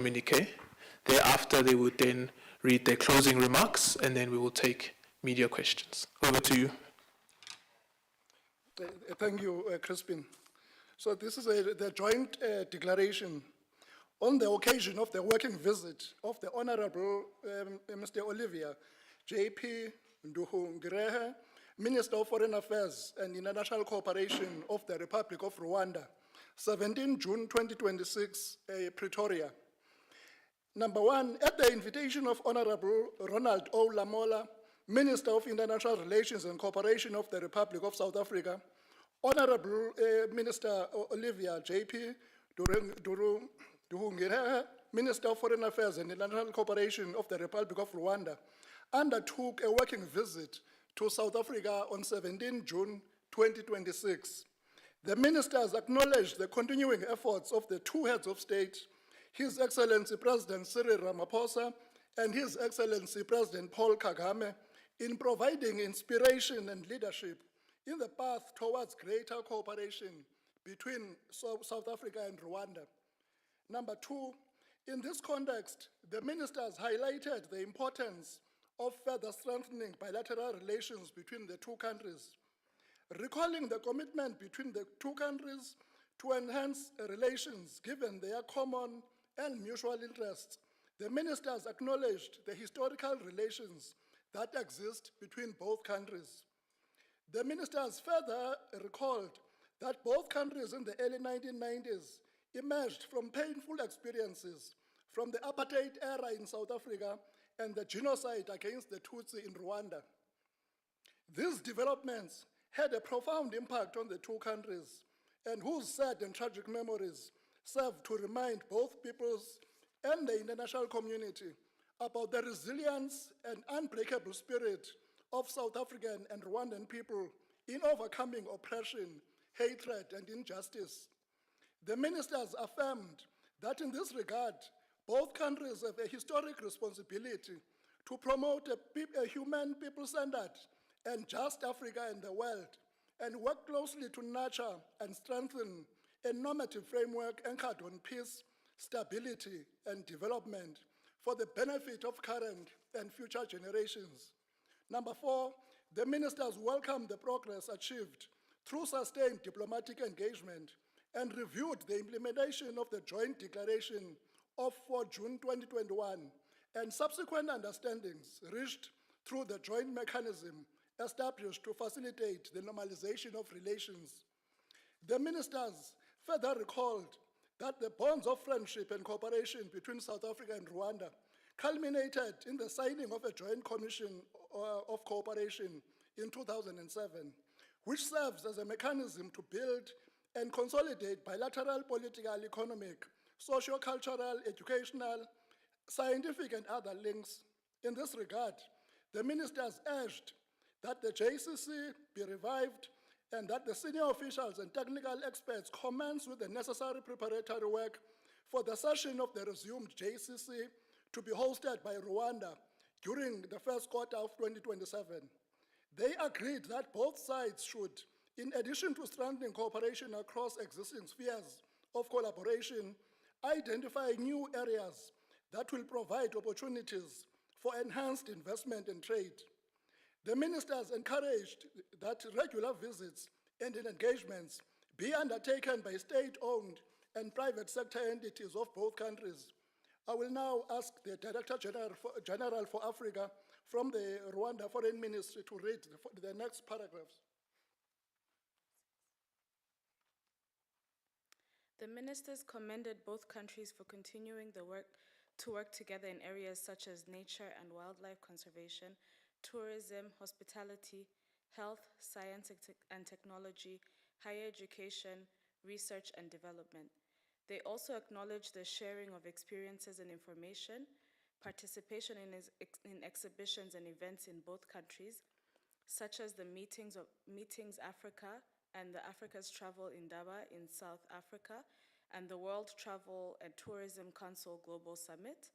communique. Thereafter, they would then read their closing remarks, and then we will take media questions. Over to you. Thank you, Crispin. So this is the joint declaration on the occasion of the working visit of the Honorable Mr. Olivia J.P. Nduhungirehe, Minister of Foreign Affairs and International Cooperation of the Republic of Rwanda, 17 June 2026, Pretoria. Number one, at the invitation of Honorable Ronald O. Lamola, Minister of International Relations and Cooperation of the Republic of South Africa, Honorable Minister Olivia J.P. Nduhungirehe, Minister of Foreign Affairs and International Cooperation of the Republic of Rwanda, undertook a working visit to South Africa on 17 June 2026. The ministers acknowledged the continuing efforts of the two heads of state, His Excellency President Cyril Ramaphosa and His Excellency President Paul Kagame, in providing inspiration and leadership in the path towards greater cooperation between South Africa and Rwanda. Number two, in this context, the ministers highlighted the importance of further strengthening bilateral relations between the two countries, recalling the commitment between the two countries to enhance relations given their common and mutual interests. The ministers acknowledged the historical relations that exist between both countries. The ministers further recalled that both countries in the early 1990s emerged from painful experiences from the apartheid era in South Africa and the genocide against the Tutsi in Rwanda. These developments had a profound impact on the two countries, and whose sad and tragic memories serve to remind both peoples and the international community about the resilience and unbreakable spirit of South African and Rwandan people in overcoming oppression, hatred, and injustice. The ministers affirmed that in this regard, both countries have a historic responsibility to promote a human, people-centered, and just Africa in the world, and work closely to nurture and strengthen a normative framework anchored on peace, stability, and development for the benefit of current and future generations. Number four, the ministers welcomed the progress achieved through sustained diplomatic engagement and reviewed the implementation of the joint declaration of 4 June 2021 and subsequent understandings reached through the joint mechanism established to facilitate the normalization of relations. The ministers further recalled that the bonds of friendship and cooperation between South Africa and Rwanda culminated in the signing of a joint commission of cooperation in 2007, which serves as a mechanism to build and consolidate bilateral political, economic, socio-cultural, educational, scientific, and other links. In this regard, the ministers urged that the JCC be revived and that the senior officials and technical experts commence with the necessary preparatory work for the session of the resumed JCC to be hosted by Rwanda during the first quarter of 2027. They agreed that both sides should, in addition to strengthening cooperation across existing spheres of collaboration, identify new areas that will provide opportunities for enhanced investment and trade. The ministers encouraged that regular visits and engagements be undertaken by state-owned and private sector entities of both countries. I will now ask the Director General for Africa from the Rwanda Foreign Ministry to read the next paragraphs. The ministers commended both countries for continuing to work together in areas such as nature and wildlife conservation, tourism, hospitality, health, science and technology, higher education, research and development. They also acknowledged the sharing of experiences and information, participation in exhibitions and events in both countries, such as the Meetings Africa and the Africa's Travel Indaba in South Africa, and the World Travel and Tourism Council Global Summit,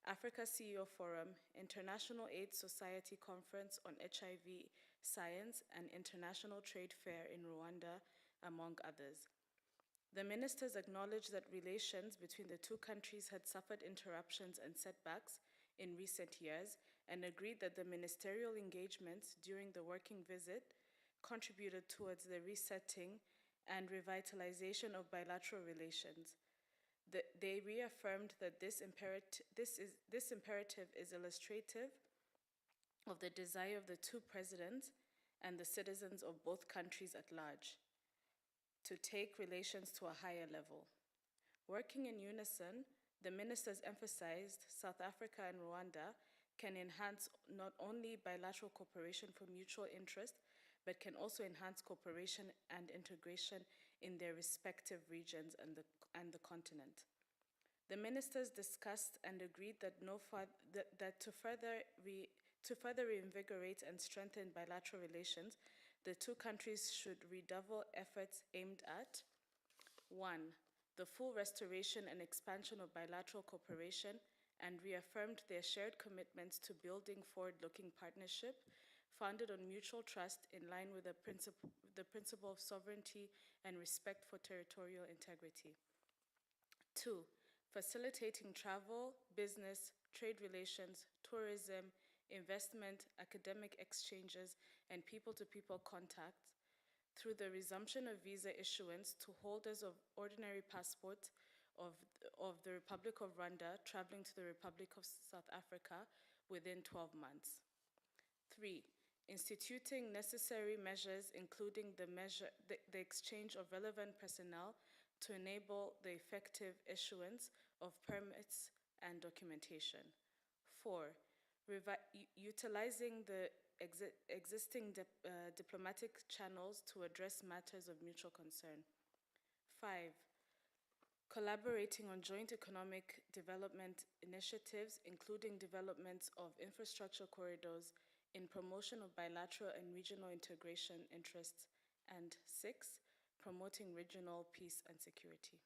Africa CEO Forum, International AIDS Society Conference on HIV Science, and International Trade Fair in Rwanda, among others. The ministers acknowledged that relations between the two countries had suffered interruptions and setbacks in recent years and agreed that the ministerial engagements during the working visit contributed towards the resetting and revitalization of bilateral relations. They reaffirmed that this imperative is illustrative of the desire of the two presidents and the citizens of both countries at large to take relations to a higher level. Working in unison, the ministers emphasized South Africa and Rwanda can enhance not only bilateral cooperation for mutual interest, but can also enhance cooperation and integration in their respective regions and the continent. The ministers discussed and agreed that, to further reinvigorate and strengthen bilateral relations, the two countries should redouble efforts aimed at 1. The full restoration and expansion of bilateral cooperation, and reaffirmed their shared commitments to building forward-looking partnership founded on mutual trust in line with the principle of sovereignty and respect for territorial integrity. 2. Facilitating travel, business, trade relations, tourism, investment, academic exchanges, and people-to-people contacts through the resumption of visa issuance to holders of ordinary passports of the Republic of Rwanda traveling to the Republic of South Africa within 12 months. 3. Instituting necessary measures, including the exchange of relevant personnel to enable the effective issuance of permits and documentation. 4. Utilizing the existing diplomatic channels to address matters of mutual concern. 5. Collaborating on joint economic development initiatives, including developments of infrastructure corridors in promotion of bilateral and regional integration interests. And 6. Promoting regional peace and security.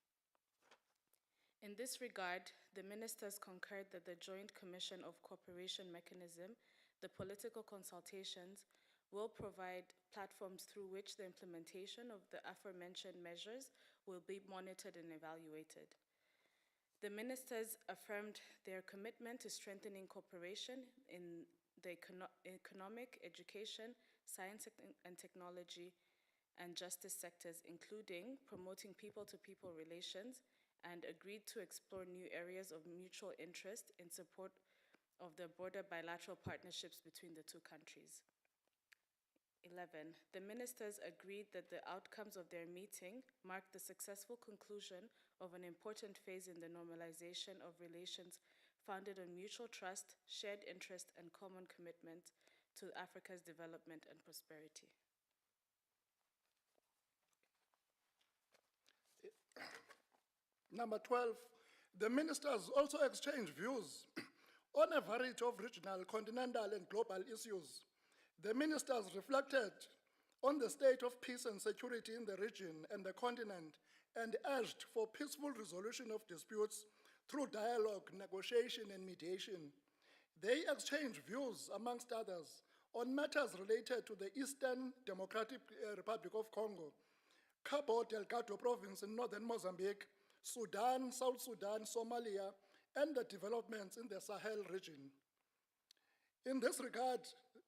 In this regard, the ministers concurred that the Joint Commission of Cooperation mechanism, the political consultations, will provide platforms through which the implementation of the aforementioned measures will be monitored and evaluated. The ministers affirmed their commitment to strengthening cooperation in the economic, education, science and technology, and justice sectors, including promoting people-to-people relations, and agreed to explore new areas of mutual interest in support of the broader bilateral partnerships between the two countries. 11. The ministers agreed that the outcomes of their meeting marked the successful conclusion of an important phase in the normalization of relations founded on mutual trust, shared interest, and common commitment to Africa's development and prosperity. Number 12, the ministers also exchanged views on a variety of regional, continental, and global issues. The ministers reflected on the state of peace and security in the region and the continent and urged for peaceful resolution of disputes through dialogue, negotiation, and mediation. They exchanged views, amongst others, on matters related to the Eastern Democratic Republic of Congo, Cabo Delgado province in northern Mozambique, Sudan, South Sudan, Somalia, and the developments in the Sahel region. In this regard,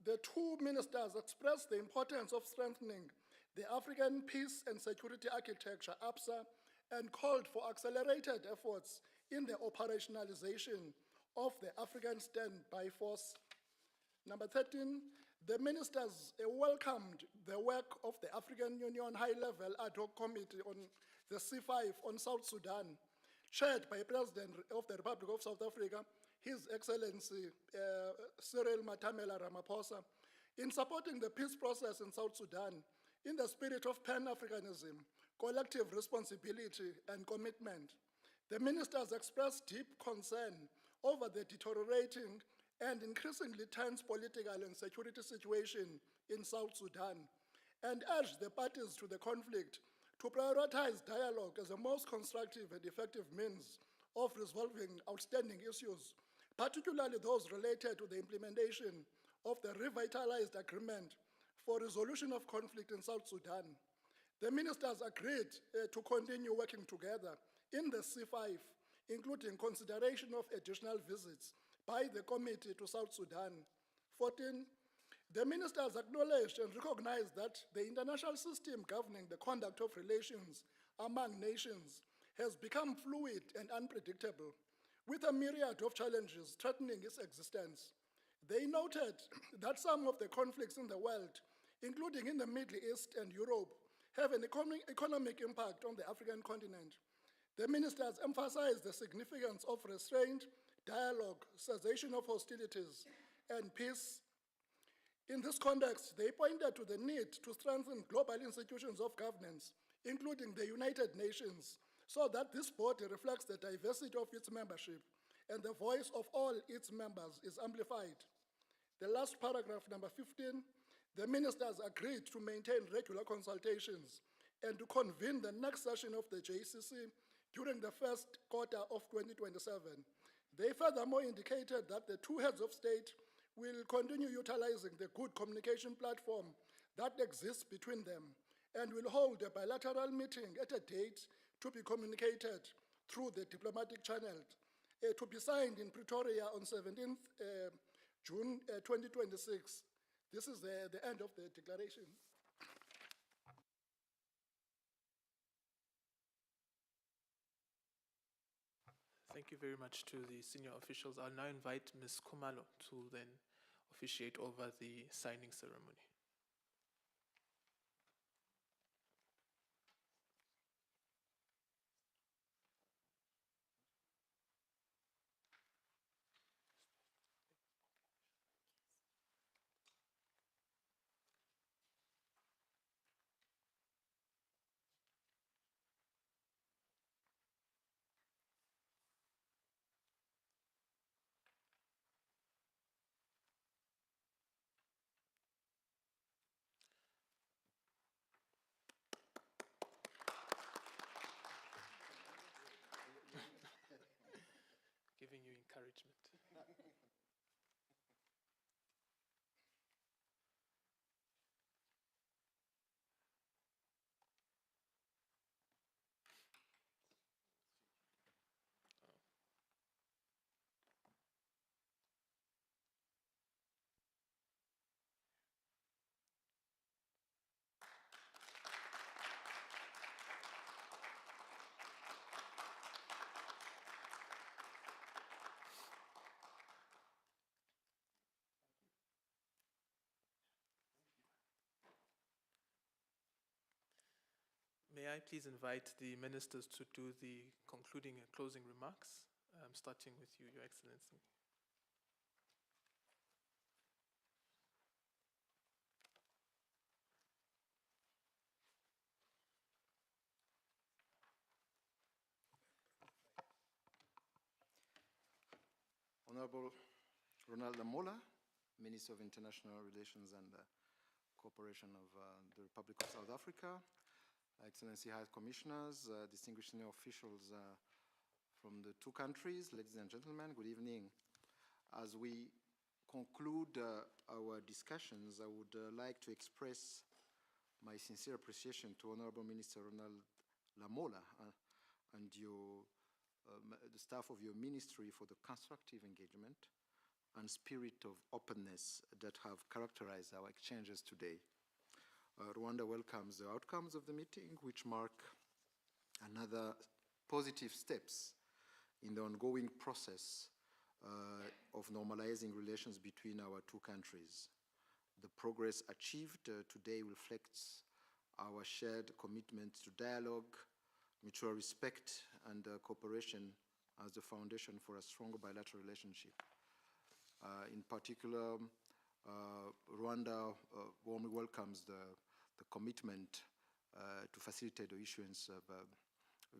the two ministers expressed the importance of strengthening the African Peace and Security Architecture, APSA, and called for accelerated efforts in the operationalization of the African Standby Force. Number 13, the ministers welcomed the work of the African Union High-Level Ad Hoc Committee on the C5 on South Sudan, chaired by President of the Republic of South Africa, His Excellency Cyril Matamela Ramaphosa, in supporting the peace process in South Sudan in the spirit of Pan-Africanism, collective responsibility, and commitment. The ministers expressed deep concern over the deteriorating and increasingly tense political and security situation in South Sudan, and urged the parties to the conflict to prioritize dialogue as the most constructive and effective means of resolving outstanding issues, particularly those related to the implementation of the revitalized agreement for resolution of conflict in South Sudan. The ministers agreed to continue working together in the C5, including consideration of additional visits by the committee to South Sudan. 14, the ministers acknowledged and recognized that the international system governing the conduct of relations among nations has become fluid and unpredictable, with a myriad of challenges threatening its existence. They noted that some of the conflicts in the world, including in the Middle East and Europe, have an economic impact on the African continent. The ministers emphasized the significance of restraint, dialogue, cessation of hostilities, and peace. In this context, they pointed to the need to strengthen global institutions of governance, including the United Nations, so that this body reflects the diversity of its membership and the voice of all its members is amplified. The last paragraph, number 15, the ministers agreed to maintain regular consultations and to convene the next session of the JCC during the first quarter of 2027. They furthermore indicated that the two heads of state will continue utilizing the good communication platform that exists between them and will hold a bilateral meeting at a date to be communicated through the diplomatic channel, to be signed in Pretoria on 17th June 2026. This is the end of the declaration. Thank you very much to the senior officials. I'll now invite Ms. Kumalo to then officiate over the signing ceremony. Giving you encouragement. May I please invite the ministers to do the concluding and closing remarks, starting with you, Your Excellency. Honorable Ronald Lamola, Minister of International Relations and Cooperation of the Republic of South Africa, Excellency High Commissioners, distinguished senior officials from the two countries, ladies and gentlemen, good evening. As we conclude our discussions, I would like to express my sincere appreciation to Honorable Minister Ronald Lamola and the staff of your ministry for the constructive engagement and spirit of openness that have characterized our exchanges today. Rwanda welcomes the outcomes of the meeting, which mark another positive steps in the ongoing process of normalizing relations between our two countries. The progress achieved today reflects our shared commitment to dialogue, mutual respect, and cooperation as the foundation for a stronger bilateral relationship. In particular, Rwanda warmly welcomes the commitment to facilitate the issuance of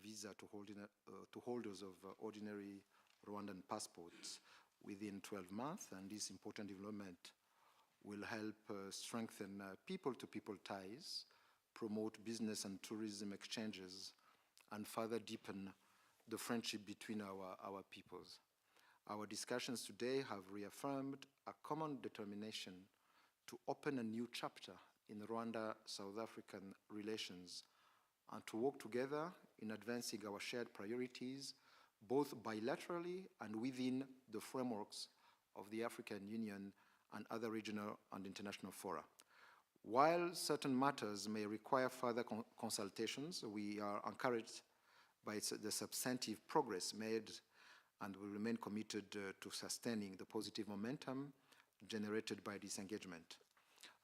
visa to holders of ordinary Rwandan passports within 12 months, and this important development will help strengthen people-to-people ties, promote business and tourism exchanges, and further deepen the friendship between our peoples. Our discussions today have reaffirmed a common determination to open a new chapter in Rwanda-South African relations and to work together in advancing our shared priorities, both bilaterally and within the frameworks of the African Union and other regional and international fora. While certain matters may require further consultations, we are encouraged by the substantive progress made and will remain committed to sustaining the positive momentum generated by this engagement.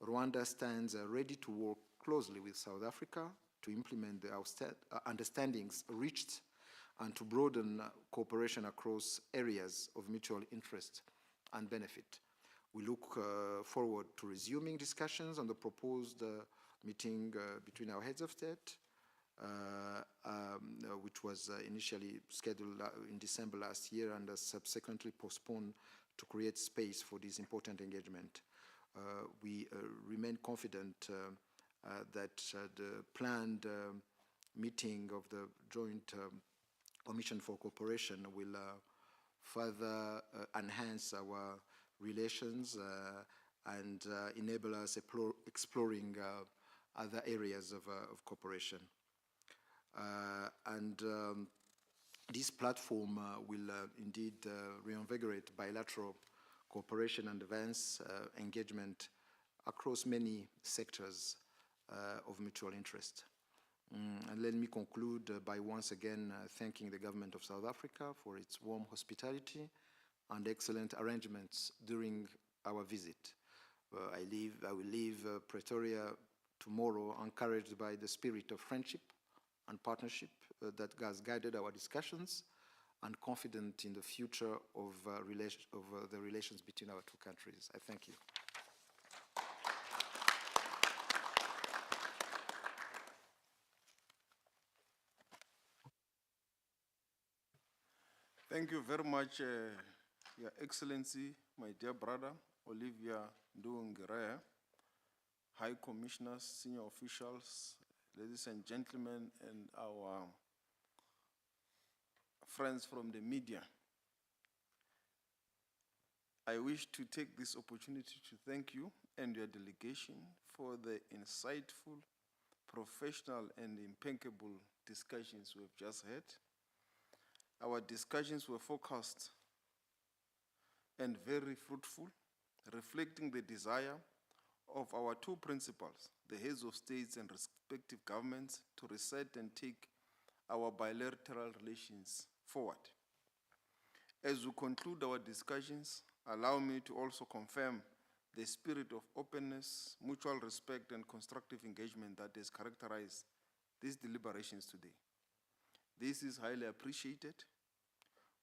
Rwanda stands ready to work closely with South Africa to implement the understandings reached and to broaden cooperation across areas of mutual interest and benefit. We look forward to resuming discussions on the proposed meeting between our heads of state, which was initially scheduled in December last year and subsequently postponed to create space for this important engagement. We remain confident that the planned meeting of the Joint Commission for Cooperation will further enhance our relations and enable us exploring other areas of cooperation. This platform will indeed reinvigorate bilateral cooperation and advance engagement across many sectors of mutual interest. And let me conclude by once again thanking the government of South Africa for its warm hospitality and excellent arrangements during our visit. I will leave Pretoria tomorrow encouraged by the spirit of friendship and partnership that has guided our discussions and confident in the future of the relations between our two countries. I thank you. Thank you very much, Your Excellency, my dear brother, Olivia Nduhungirehe, High Commissioners, senior officials, ladies and gentlemen, and our friends from the media. I wish to take this opportunity to thank you and your delegation for the insightful, professional, and impeccable discussions we've just had. Our discussions were focused and very fruitful, reflecting the desire of our two principals, the heads of states and respective governments, to reset and take our bilateral relations forward. As we conclude our discussions, allow me to also confirm the spirit of openness, mutual respect, and constructive engagement that has characterized these deliberations today. This is highly appreciated.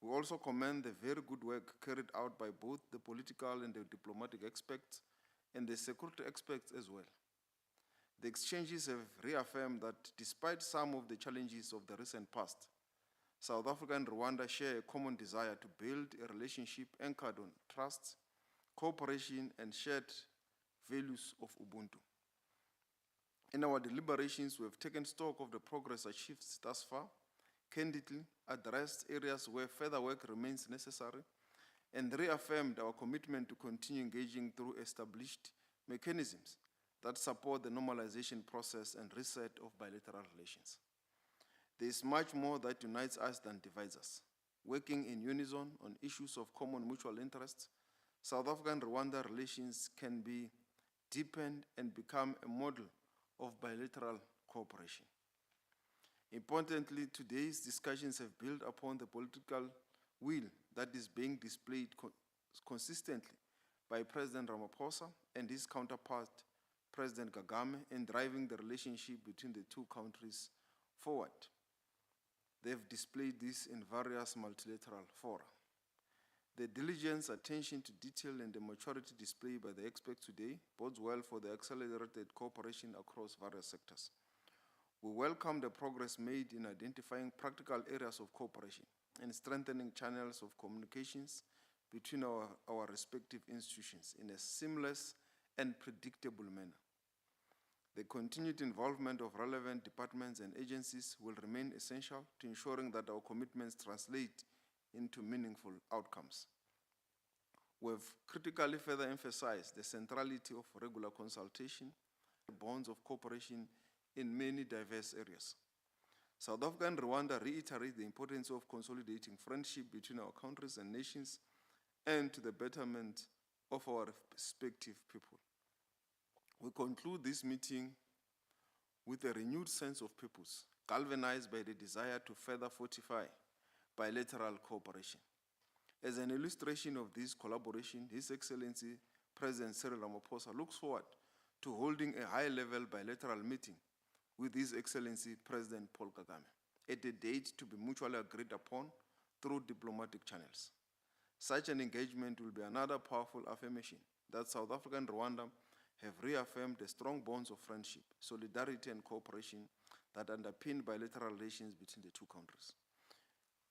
We also commend the very good work carried out by both the political and the diplomatic experts and the security experts as well. The exchanges have reaffirmed that despite some of the challenges of the recent past, South Africa and Rwanda share a common desire to build a relationship anchored on trust, cooperation, and shared values of Ubuntu. In our deliberations, we have taken stock of the progress achieved thus far, candidly addressed areas where further work remains necessary, and reaffirmed our commitment to continue engaging through established mechanisms that support the normalization process and reset of bilateral relations. There is much more that unites us than divides us. Working in unison on issues of common mutual interest, South Africa and Rwanda relations can be deepened and become a model of bilateral cooperation. Importantly, today's discussions have built upon the political will that is being displayed consistently by President Ramaphosa and his counterpart, President Kagame, in driving the relationship between the two countries forward. They've displayed this in various multilateral fora. The diligence, attention to detail, and the maturity displayed by the experts today bodes well for the accelerated cooperation across various sectors. We welcome the progress made in identifying practical areas of cooperation and strengthening channels of communications between our respective institutions in a seamless and predictable manner. The continued involvement of relevant departments and agencies will remain essential to ensuring that our commitments translate into meaningful outcomes. We have critically further emphasized the centrality of regular consultation, the bonds of cooperation in many diverse areas. South Africa and Rwanda reiterate the importance of consolidating friendship between our countries and nations and to the betterment of our respective people. We conclude this meeting with a renewed sense of purpose, galvanized by the desire to further fortify bilateral cooperation. As an illustration of this collaboration, His Excellency President Cyril Ramaphosa looks forward to holding a high-level bilateral meeting with His Excellency President Paul Kagame at a date to be mutually agreed upon through diplomatic channels. Such an engagement will be another powerful affirmation that South Africa and Rwanda have reaffirmed the strong bonds of friendship, solidarity, and cooperation that underpin bilateral relations between the two countries.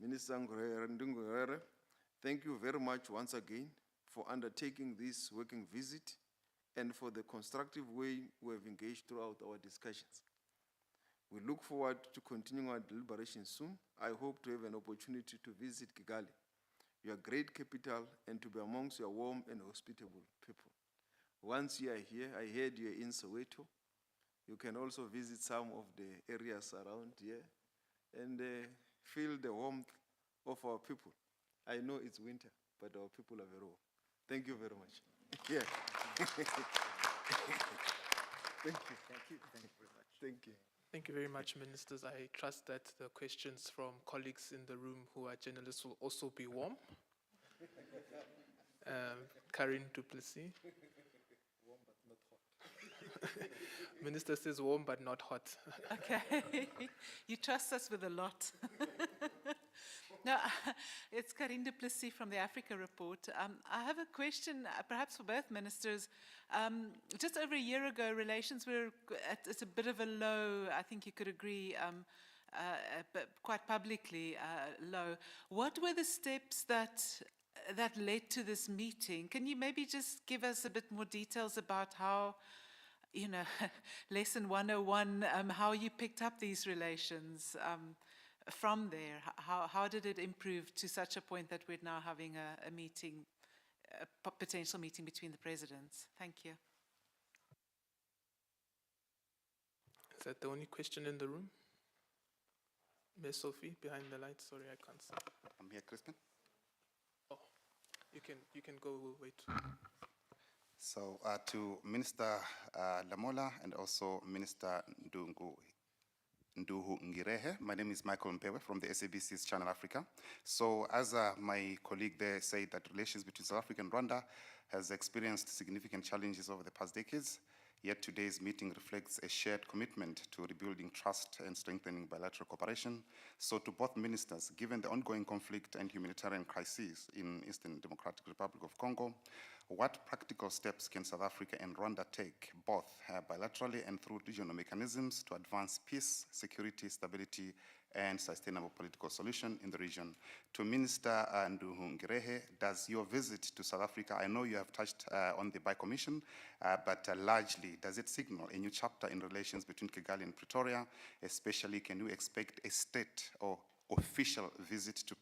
Minister Ngurere, thank you very much once again for undertaking this working visit and for the constructive way we have engaged throughout our discussions. We look forward to continuing our deliberations soon. I hope to have an opportunity to visit Kigali, your great capital, and to be amongst your warm and hospitable people. Once you are here, I heard you are in Soweto. You can also visit some of the areas around here and feel the warmth of our people. I know it's winter, but our people are very warm. Thank you very much. Yeah. Thank you. Thank you. Thank you very much. Thank you. Thank you very much, Ministers. I trust that the questions from colleagues in the room who are journalists will also be warm. Karin Duplessis. Warm but not hot. Minister says warm but not hot. Okay, you trust us with a lot. No, it's Karin Duplessis from the Africa Report. I have a question, perhaps for both ministers. Just over a year ago, relations were at a bit of a low, I think you could agree, but quite publicly low. What were the steps that led to this meeting? Can you maybe just give us a bit more details about how, you know, lesson 101, how you picked up these relations from there? How did it improve to such a point that we're now having a meeting, a potential meeting between the presidents? Thank you. Is that the only question in the room? Ms. Sophie, behind the lights. Sorry, I can't see. I'm here, Crispin. Oh, you can go. We'll wait. So to Minister Lamola and also Minister Nduhu Ngirehe, my name is Michael Mpewe from the SABC's Channel Africa. So as my colleague there said, that relations between South Africa and Rwanda has experienced significant challenges over the past decades, yet today's meeting reflects a shared commitment to rebuilding trust and strengthening bilateral cooperation. So to both ministers, given the ongoing conflict and humanitarian crises in Eastern Democratic Republic of Congo, what practical steps can South Africa and Rwanda take, both bilaterally and through regional mechanisms, to advance peace, security, stability, and sustainable political solution in the region? To Minister Nduhu Ngirehe, does your visit to South Africa, I know you have touched on the Bi-Commission, but largely, does it signal a new chapter in relations between Kigali and Pretoria? Especially, can you expect a state or official visit to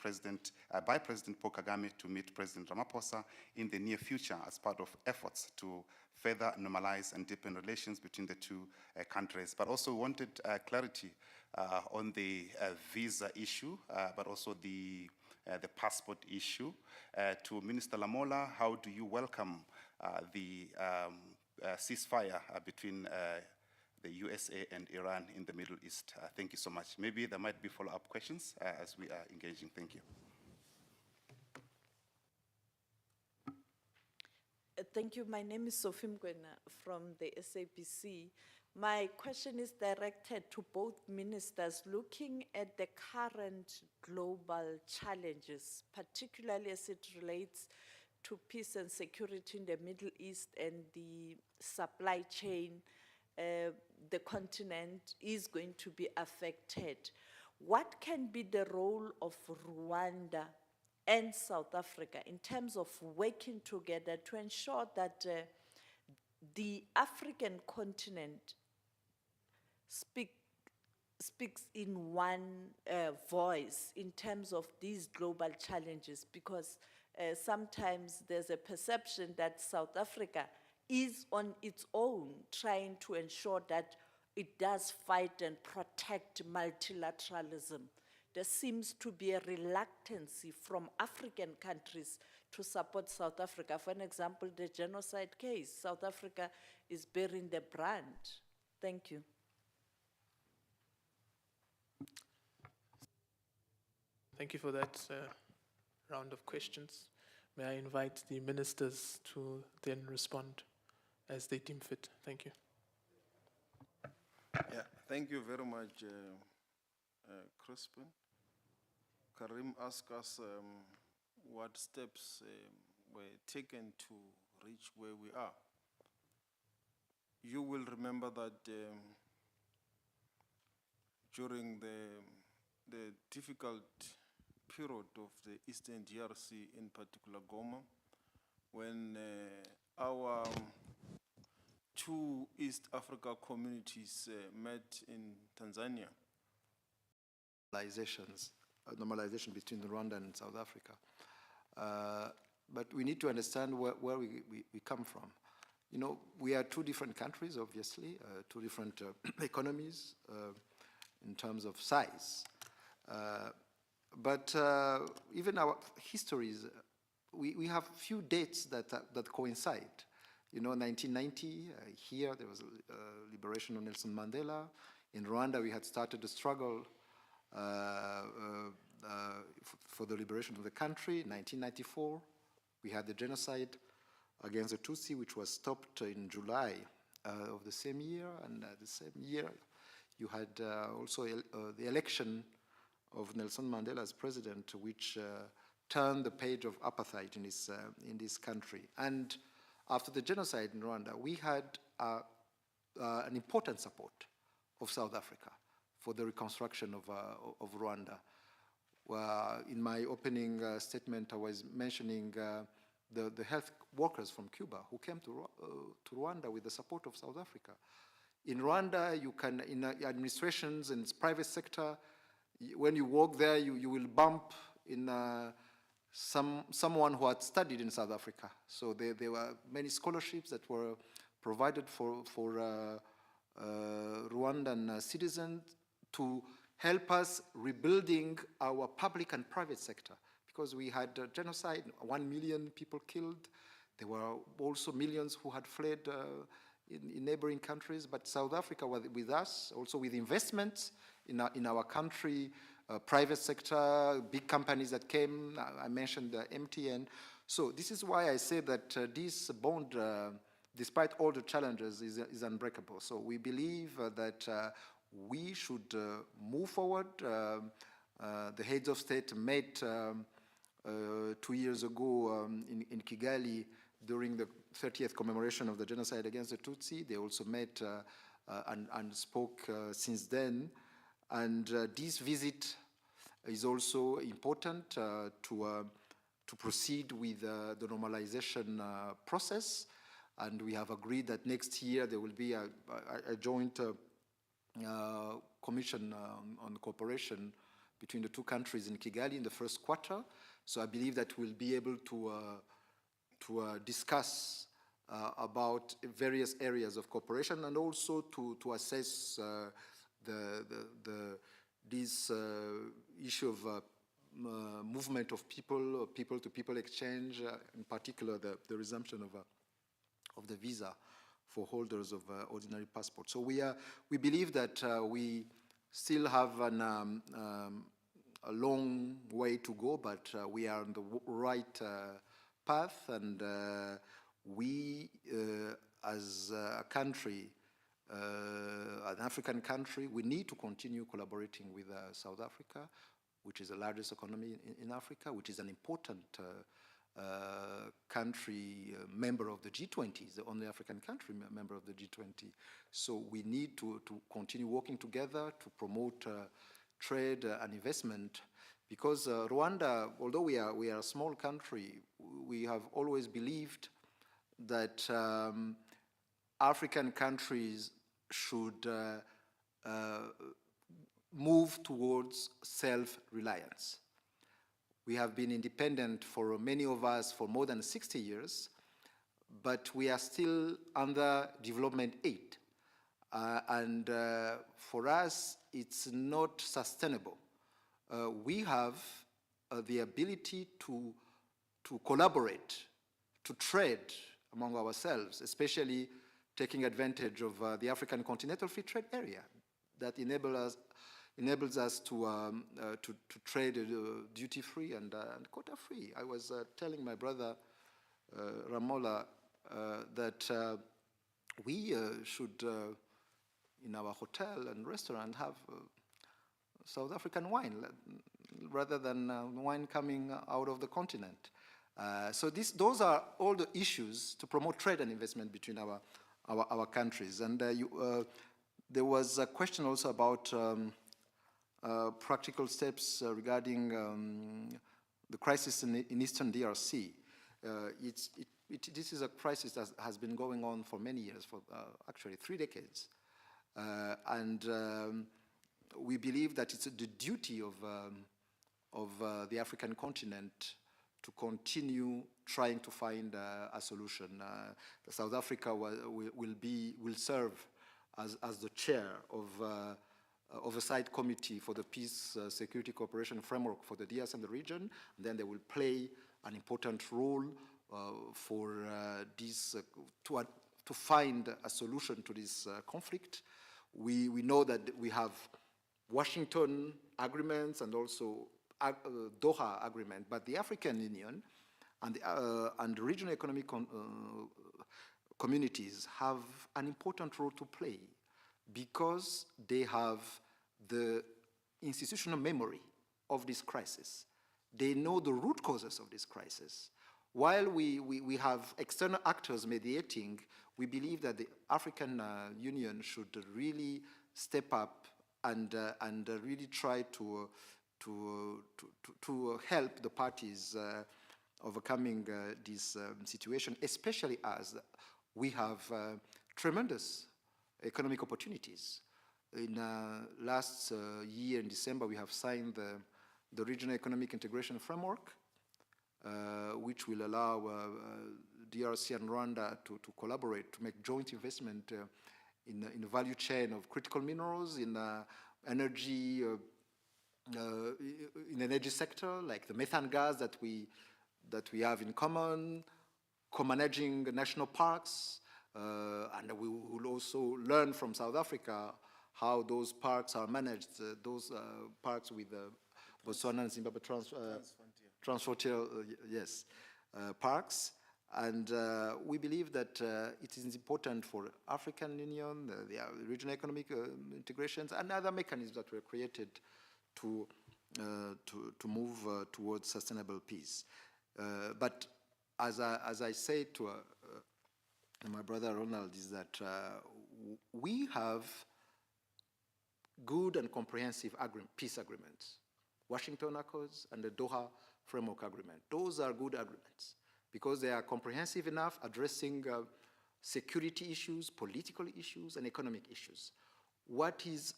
by President Paul Kagame to meet President Ramaphosa in the near future as part of efforts to further normalize and deepen relations between the two countries? But also wanted clarity on the visa issue, but also the passport issue. To Minister Lamola, how do you welcome the ceasefire between the USA and Iran in the Middle East? Thank you so much. Maybe there might be follow-up questions as we are engaging. Thank you. Thank you. My name is Sophie Mkwena from the SABC. My question is directed to both ministers, looking at the current global challenges, particularly as it relates to peace and security in the Middle East and the supply chain. The continent is going to be affected. What can be the role of Rwanda and South Africa in terms of working together to ensure that the African continent speaks in one voice in terms of these global challenges? Because sometimes there's a perception that South Africa is on its own trying to ensure that it does fight and protect multilateralism. There seems to be a reluctancy from African countries to support South Africa. For an example, the genocide case, South Africa is bearing the brunt. Thank you. Thank you for that round of questions. May I invite the ministers to then respond as they deem fit. Thank you. Yeah, thank you very much, Crispin. Karim asked us what steps were taken to reach where we are. You will remember that during the difficult period of the Eastern DRC, in particular Goma, when our two East Africa communities met in Tanzania. Normalization between Rwanda and South Africa. But we need to understand where we come from. You know, we are two different countries, obviously, two different economies in terms of size. But even our histories, we have few dates that coincide. You know, 1990, here there was a liberation of Nelson Mandela. In Rwanda, we had started a struggle for the liberation of the country. 1994, we had the genocide against the Tutsi, which was stopped in July of the same year. And the same year, you had also the election of Nelson Mandela as president, which turned the page of apartheid in this country. And after the genocide in Rwanda, we had an important support of South Africa for the reconstruction of Rwanda. In my opening statement, I was mentioning the health workers from Cuba who came to Rwanda with the support of South Africa. In Rwanda, you can, in administrations and private sector, when you walk there, you will bump in someone who had studied in South Africa. So there were many scholarships that were provided for Rwandan citizens to help us rebuilding our public and private sector, because we had genocide, 1 million people killed. There were also millions who had fled in neighboring countries, but South Africa was with us, also with investments in our country, private sector, big companies that came. I mentioned MTN. So this is why I say that this bond, despite all the challenges, is unbreakable. So we believe that we should move forward. The heads of state met 2 years ago in Kigali during the 30th commemoration of the genocide against the Tutsi. They also met and spoke since then. And this visit is also important to proceed with the normalization process. And we have agreed that next year there will be a joint commission on cooperation between the two countries in Kigali in the first quarter. So I believe that we'll be able to discuss about various areas of cooperation, and also to assess this issue of movement of people-to-people exchange, in particular the resumption of the visa for holders of ordinary passports. So we believe that we still have a long way to go, but we are on the right path, and we, as a country, an African country, we need to continue collaborating with South Africa, which is the largest economy in Africa, which is an important country, member of the G20, is the only African country member of the G20. So we need to continue working together to promote trade and investment, because Rwanda, although we are a small country, we have always believed that African countries should move towards self-reliance. We have been independent for many of us for more than 60 years, but we are still under development aid. And for us, it's not sustainable. We have the ability to collaborate, to trade among ourselves, especially taking advantage of the African Continental Free Trade Area that enables us to trade duty-free and quota-free. I was telling my brother Ramola that we should, in our hotel and restaurant, have South African wine rather than wine coming out of the continent. So those are all the issues to promote trade and investment between our countries. And there was a question also about practical steps regarding the crisis in Eastern DRC. This is a crisis that has been going on for many years, for actually 3 decades. And we believe that it's the duty of the African continent to continue trying to find a solution. South Africa will serve as the chair of oversight committee for the Peace, Security, Cooperation Framework for the DRC and the region. And then they will play an important role for this to find a solution to this conflict. We know that we have Washington agreements and also Doha agreement, but the African Union and the regional economic communities have an important role to play because they have the institutional memory of this crisis. They know the root causes of this crisis. While we have external actors mediating, we believe that the African Union should really step up and really try to help the parties overcoming this situation, especially as we have tremendous economic opportunities. In last year, in December, we have signed the Regional Economic Integration Framework, which will allow DRC and Rwanda to collaborate, to make joint investment in the value chain of critical minerals, in energy, in the energy sector, like the methane gas that we have in common, co-managing national parks, and we will also learn from South Africa how those parks are managed, those parks with Botswana and Zimbabwe Transfrontier, yes, parks. And we believe that it is important for African Union, the regional economic integrations, and other mechanisms that were created to move towards sustainable peace. But as I say to my brother Ronald, is that we have good and comprehensive peace agreements, Washington Accords and the Doha Framework Agreement. Those are good agreements because they are comprehensive enough, addressing security issues, political issues, and economic issues. What is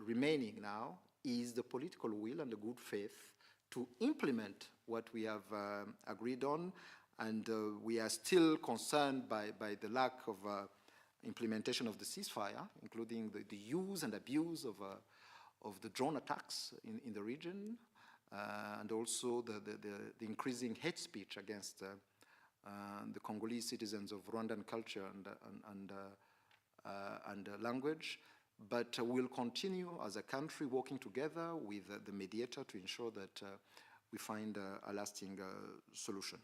remaining now is the political will and the good faith to implement what we have agreed on, and we are still concerned by the lack of implementation of the ceasefire, including the use and abuse of the drone attacks in the region, and also the increasing hate speech against the Congolese citizens of Rwandan culture and language. But we'll continue as a country working together with the mediator to ensure that we find a lasting solution.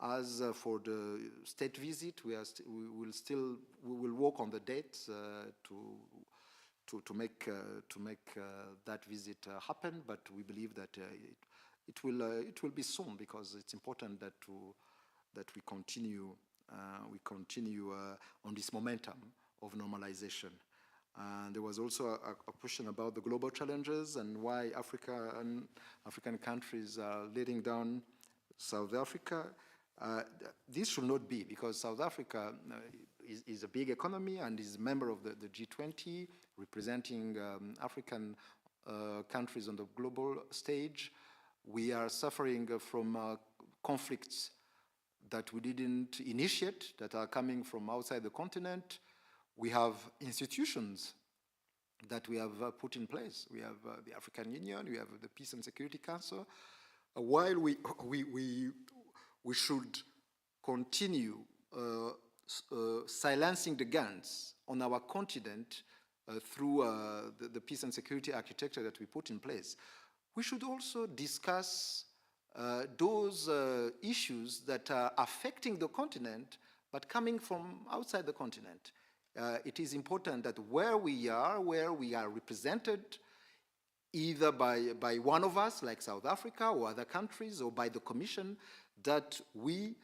As for the state visit, we will work on the date to make that visit happen. But we believe that it will be soon, because it's important that we continue on this momentum of normalization. And there was also a question about the global challenges and why Africa and African countries are letting down South Africa. This should not be, because South Africa is a big economy and is a member of the G20, representing African countries on the global stage. We are suffering from conflicts that we didn't initiate, that are coming from outside the continent. We have institutions that we have put in place. We have the African Union, we have the Peace and Security Council. While we should continue silencing the guns on our continent through the peace and security architecture that we put in place, we should also discuss those issues that are affecting the continent but coming from outside the continent. It is important that where we are represented either by one of us, like South Africa or other countries, or by the Commission, that we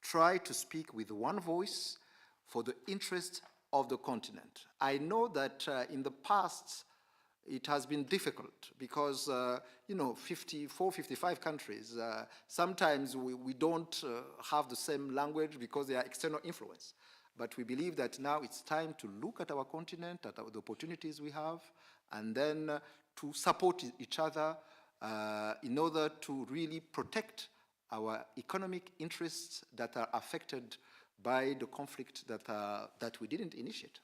try to speak with one voice for the interest of the continent. I know that in the past, it has been difficult because, 54, 55 countries, sometimes we don't have the same language because they are external influence. But we believe that now it's time to look at our continent, at the opportunities we have, and then to support each other in order to really protect our economic interests that are affected by the conflict that we didn't initiate.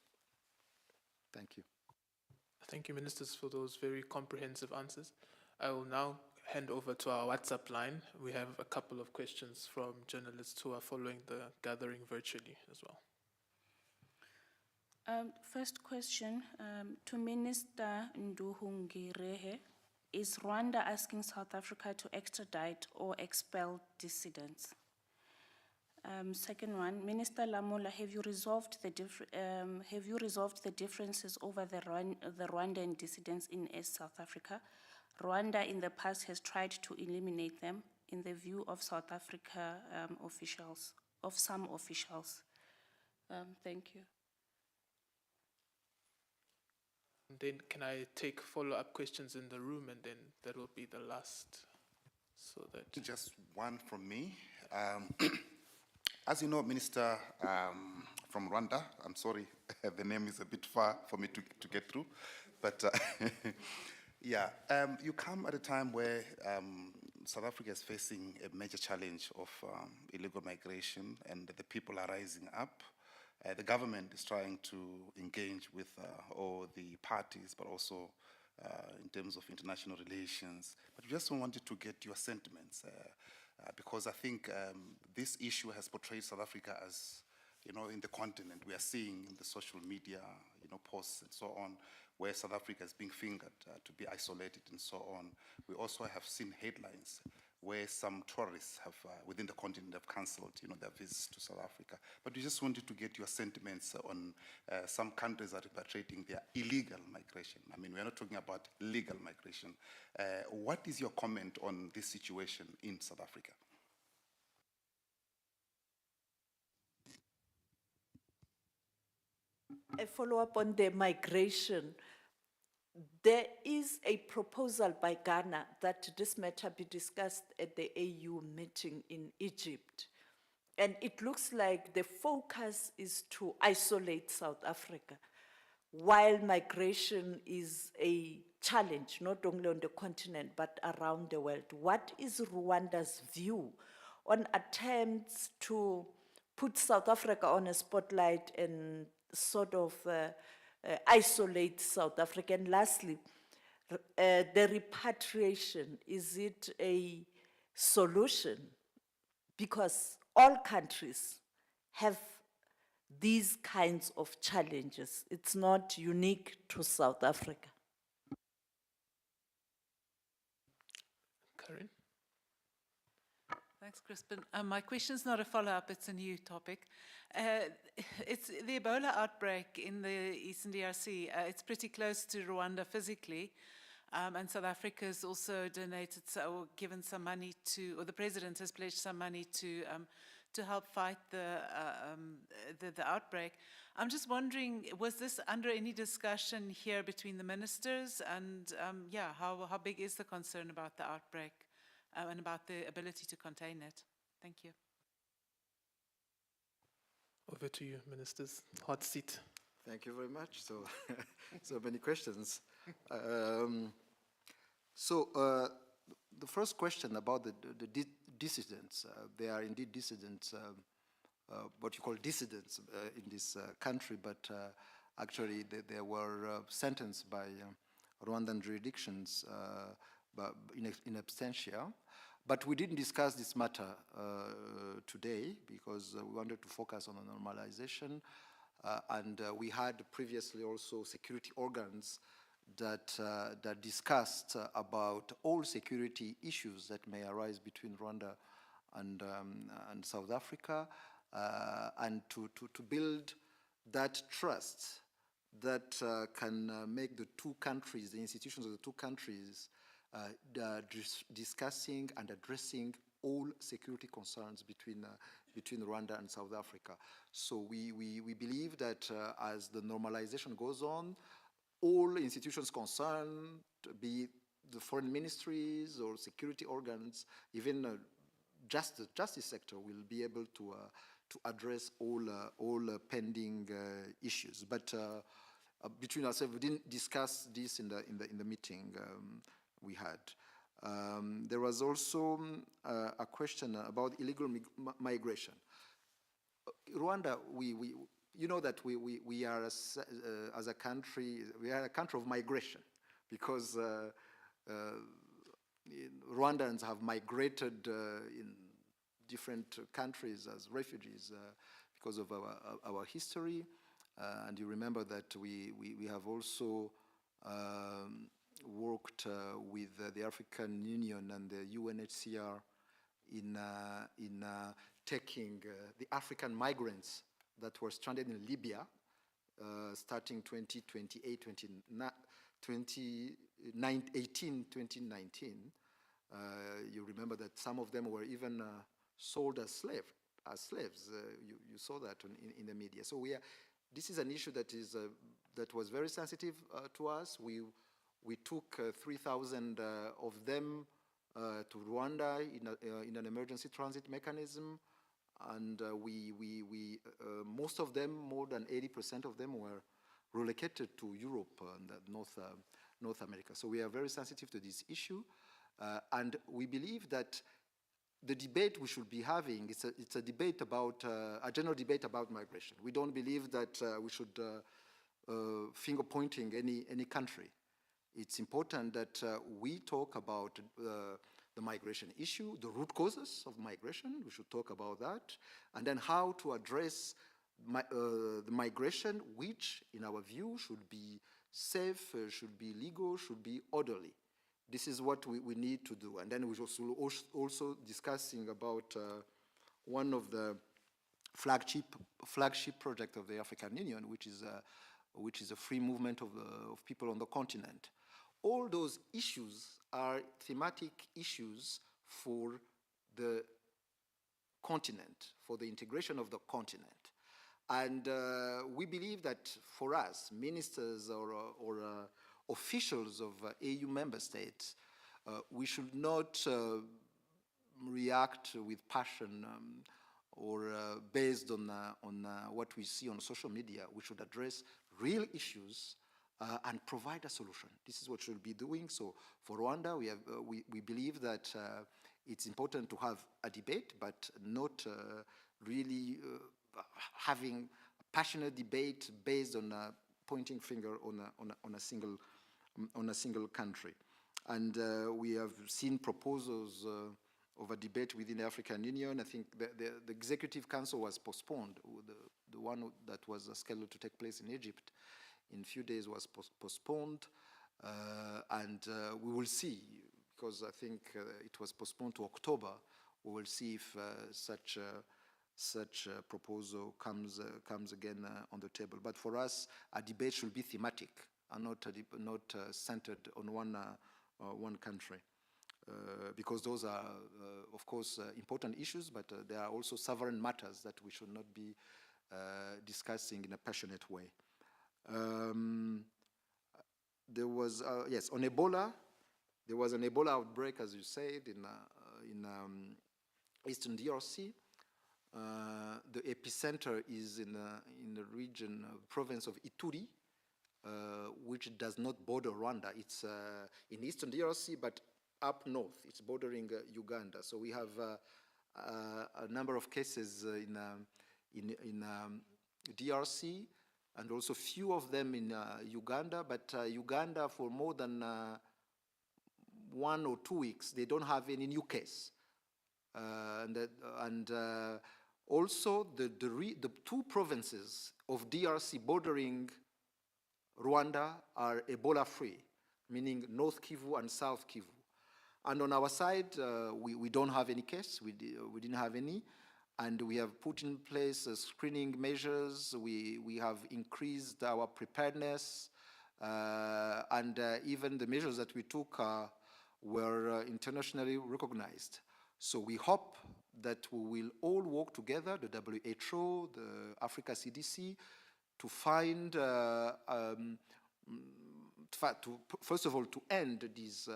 Thank you. Thank you, Ministers, for those very comprehensive answers. I will now hand over to our WhatsApp line. We have a couple of questions from journalists who are following the gathering virtually as well. First question to Minister Nduhungirehe. Is Rwanda asking South Africa to extradite or expel dissidents? Second one, Minister Lamola, have you resolved the differences over the Rwandan dissidents in East South Africa? Rwanda in the past has tried to eliminate them in the view of South Africa officials, of some officials. Thank you. And then can I take follow-up questions in the room, and then that will be the last, so that... Just one from me. As you know, Minister from Rwanda, I'm sorry, the name is a bit far for me to get through, but yeah, you come at a time where South Africa is facing a major challenge of illegal migration, and the people are rising up. The government is trying to engage with all the parties, but also in terms of international relations. But we just wanted to get your sentiments, because I think this issue has portrayed South Africa as, in the continent. We are seeing in the social media, posts and so on, where South Africa is being fingered to be isolated and so on. We also have seen headlines where some tourists have, within the continent, have cancelled, their visits to South Africa. But we just wanted to get your sentiments on some countries are repatriating their illegal migration. I mean, we're not talking about legal migration. What is your comment on this situation in South Africa? A follow-up on the migration. There is a proposal by Ghana that this matter be discussed at the AU meeting in Egypt. And it looks like the focus is to isolate South Africa, while migration is a challenge, not only on the continent, but around the world. What is Rwanda's view on attempts to put South Africa on a spotlight and sort of isolate South Africa? And lastly, the repatriation, is it a solution? Because all countries have these kinds of challenges. It's not unique to South Africa. Karen? Thanks, Crispin. My question's not a follow-up, it's a new topic. It's the Ebola outbreak in the Eastern DRC. It's pretty close to Rwanda physically, and South Africa has also donated or given some money to, or the president has pledged some money to help fight the outbreak. I'm just wondering, was this under any discussion here between the ministers? And how big is the concern about the outbreak? And about the ability to contain it. Thank you. Over to you, Ministers. Hot seat. Thank you very much. So, so many questions. The first question about the dissidents. They are indeed dissidents what you call dissidents in this country, but actually they were sentenced by Rwandan jurisdictions in absentia. But we didn't discuss this matter today because we wanted to focus on the normalization. And we had previously also security organs that discussed about all security issues that may arise between Rwanda and South Africa, and to build that trust that can make the two countries, the institutions of the two countries, discussing and addressing all security concerns between Rwanda and South Africa. So we believe that as the normalization goes on, all institutions concerned, be it the foreign ministries or security organs, even the justice sector, will be able to address all pending issues. But between ourselves, we didn't discuss this in the meeting we had. There was also a question about illegal migration. Rwanda, you know that we are as a country, we are a country of migration because Rwandans have migrated in different countries as refugees because of our history. And you remember that we have also worked with the African Union and the UNHCR in taking the African migrants that were stranded in Libya starting 2019. You remember that some of them were even sold as slaves. You saw that in the media. So this is an issue that was very sensitive to us. We took 3,000 of them to Rwanda in an emergency transit mechanism, and most of them, more than 80% of them, were relocated to Europe and North America. So we are very sensitive to this issue, and we believe that the debate we should be having, it's a debate about, a general debate about migration. We don't believe that we should finger pointing any country. It's important that we talk about the migration issue, the root causes of migration, we should talk about that, and then how to address the migration, which in our view should be safe, should be legal, should be orderly. This is what we need to do. And then we're also discussing about one of the flagship project of the African Union, which is a free movement of people on the continent. All those issues are thematic issues for the continent, for the integration of the continent. And we believe that for us, ministers or officials of AU member states, we should not react with passion or based on what we see on social media. We should address real issues and provide a solution. This is what we should be doing. So for Rwanda, we believe that it's important to have a debate, but not really having a passionate debate based on pointing finger on a single country. And we have seen proposals of a debate within the African Union. I think the Executive Council was postponed. The one that was scheduled to take place in Egypt in a few days was postponed. And we will see, because I think it was postponed to October. We will see if such a proposal comes again on the table. But for us, a debate should be thematic and not centered on one country, because those are, of course, important issues, but there are also sovereign matters that we should not be discussing in a passionate way. There was, yes, on Ebola, there was an Ebola outbreak, as you said, in Eastern DRC. The epicenter is in the region, province of Ituri, which does not border Rwanda. It's in Eastern DRC, but up north. It's bordering Uganda. So we have a number of cases in DRC, and also few of them in Uganda, but Uganda for more than 1 or 2 weeks, they don't have any new case. Also the two provinces of DRC bordering Rwanda are Ebola free, meaning North Kivu and South Kivu. And on our side, we don't have any case, we didn't have any, and we have put in place screening measures, we have increased our preparedness, and even the measures that we took were internationally recognized. So we hope that we will all work together, the WHO, the Africa CDC, to find, first of all, to end this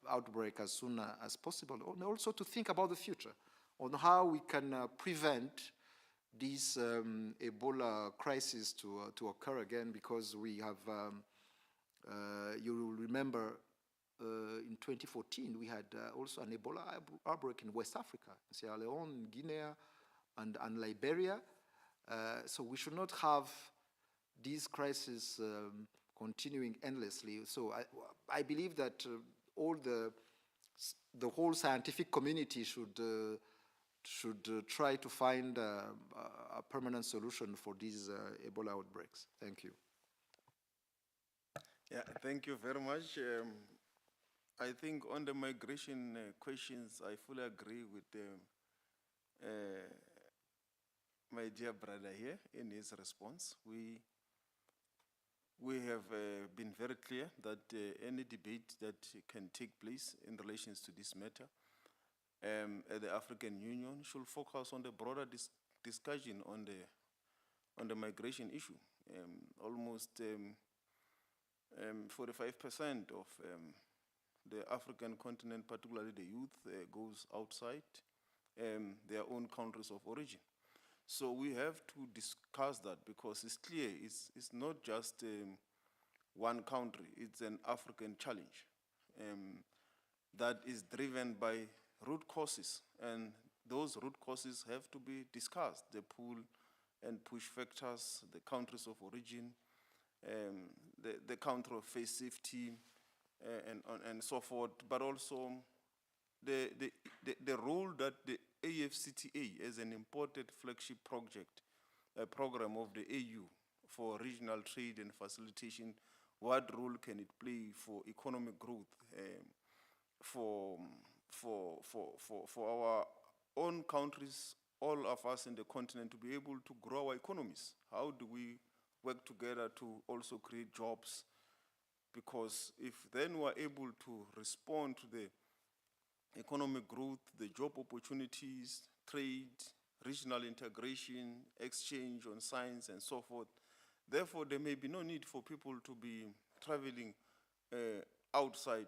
outbreak as soon as possible, and also to think about the future, on how we can prevent this Ebola crisis to occur again, because we have, you will remember, in 2014, we had also an Ebola outbreak in West Africa, Sierra Leone, Guinea, and Liberia. So we should not have these crises continuing endlessly. So I believe that the whole scientific community should try to find a permanent solution for these Ebola outbreaks. Thank you. Yeah, thank you very much. I think on the migration questions, I fully agree with my dear brother here in his response. We have been very clear that any debate that can take place in relation to this matter at the African Union should focus on the broader discussion on the migration issue. Almost 45% of the African continent, particularly the youth, goes outside their own countries of origin. So we have to discuss that, because it's clear it's not just one country, it's an African challenge that is driven by root causes, and those root causes have to be discussed, the pull and push factors, the countries of origin, the country of face safety, and so forth, but also the role that the AFCTA, as an important flagship project, a program of the AU for regional trade and facilitation, what role can it play for economic growth, for our own countries, all of us in the continent, to be able to grow our economies? How do we work together to also create jobs? Because if then we're able to respond to the economic growth, the job opportunities, trade, regional integration, exchange on science, and so forth, therefore there may be no need for people to be traveling outside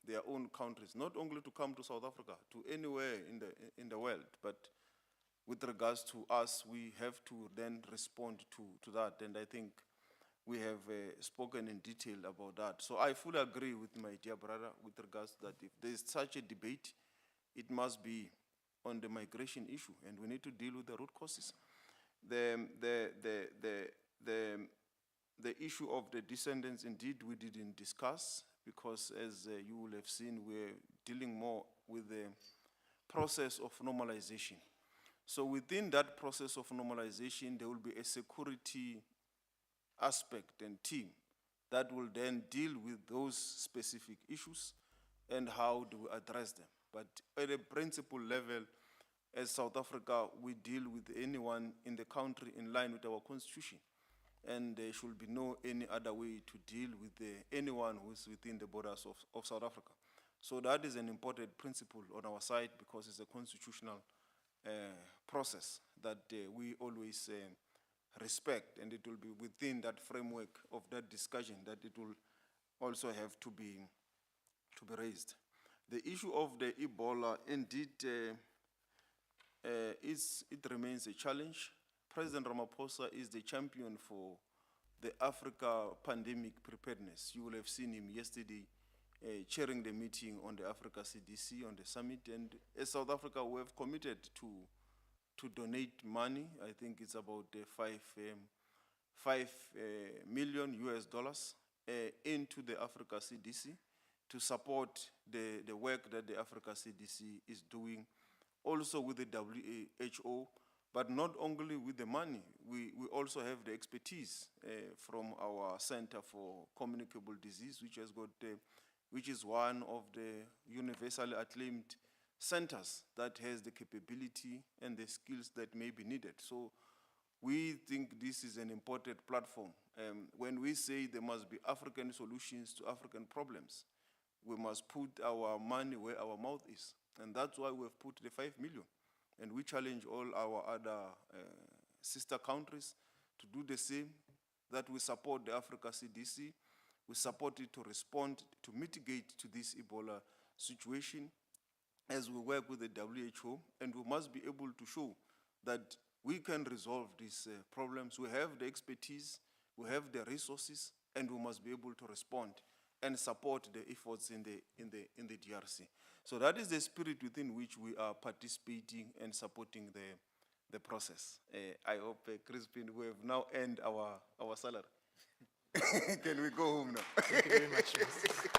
their own countries, not only to come to South Africa, to anywhere in the world, but with regards to us, we have to then respond to that, and I think we have spoken in detail about that. So I fully agree with my dear brother with regards to that. If there is such a debate, it must be on the migration issue, and we need to deal with the root causes. The issue of the descendants, indeed, we didn't discuss, because as you will have seen, we're dealing more with the process of normalization. So within that process of normalization, there will be a security aspect and team that will then deal with those specific issues and how do we address them. But at a principal level, as South Africa, we deal with anyone in the country in line with our constitution. And there should be no any other way to deal with anyone who is within the borders of South Africa. So that is an important principle on our side, because it's a constitutional process that we always respect, and it will be within that framework of that discussion that it will also have to be raised. The issue of the Ebola, indeed, it remains a challenge. President Ramaphosa is the champion for the Africa pandemic preparedness. You will have seen him yesterday chairing the meeting on the Africa CDC, on the summit, and as South Africa, we have committed to to donate money. I think it's about 5 million US dollars into the Africa CDC to support the work that the Africa CDC is doing, also with the WHO, but not only with the money. We also have the expertise from our Center for Communicable Disease, which is one of the universally acclaimed centers that has the capability and the skills that may be needed. So we think this is an important platform. When we say there must be African solutions to African problems, we must put our money where our mouth is. And that's why we've put the 5 million. And we challenge all our other sister countries to do the same, that we support the Africa CDC, we support it to respond, to mitigate to this Ebola situation as we work with the WHO, and we must be able to show that we can resolve these problems. We have the expertise, we have the resources, and we must be able to respond and support the efforts in the DRC. So that is the spirit within which we are participating and supporting the process. I hope, Crispin, we have now earned our salary. Can we go home now? Thank you very much, Minister.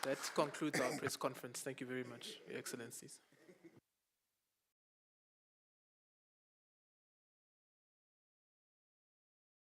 That concludes our press conference. Thank you very much, Your Excellencies.